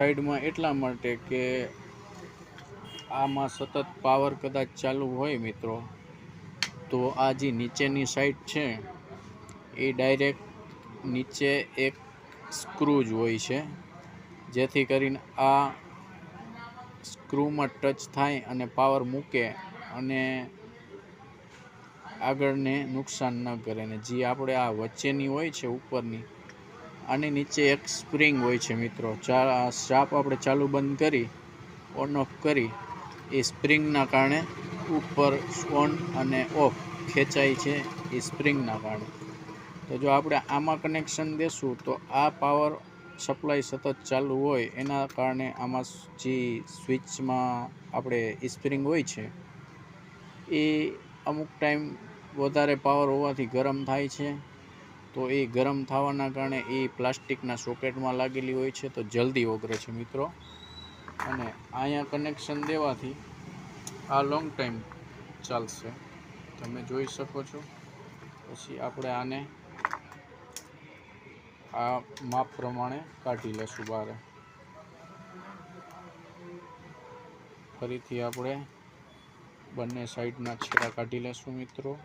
સાઈડમાં એટલા માટે કે આમાં સતત પાવર કદાચ ચાલુ હોય મિત્રો, તો આ જે નીચેની સાઈડ છે એ ડાયરેક્ટ નીચે એક સ્ક્રૂ જ હોય છે, જેથી કરીને આ સ્ક્રૂમાં ટચ થાય અને પાવર મૂકે અને આગળને નુકસાન ન કરે. ને જે આપણે આ વચ્ચેની હોય છે ઉપરની, આની નીચે એક સ્પ્રિંગ હોય છે મિત્રો. શાપ આપણે ચાલુ બંધ કરી ઓન ઓફ કરી એ સ્પ્રિંગના કારણે ઉપર ઓન અને ઓફ ખેંચાય છે, એ સ્પ્રિંગના કારણે. તો જો આપણે આમાં કનેક્શન દેશું તો આ પાવર સપ્લાય સતત ચાલુ હોય, એના કારણે આમાં જે સ્વિચમાં આપણે સ્પ્રિંગ હોય છે એ અમુક ટાઈમ વધારે પાવર હોવાથી ગરમ થાય છે. તો એ ગરમ થવાના કારણે એ પ્લાસ્ટિકના સોકેટમાં લાગેલી હોય છે, તો જલ્દી ઓગળે છે મિત્રો. અને અહીંયા કનેક્શન દેવાથી આ લોંગ ટાઈમ ચાલશે, તમે જોઈ શકો છો. પછી આપણે આને આ માપ પ્રમાણે કાઢી લેશું બહાર. ફરીથી આપણે બંને સાઈડના છેડા કાઢી લેશું મિત્રો.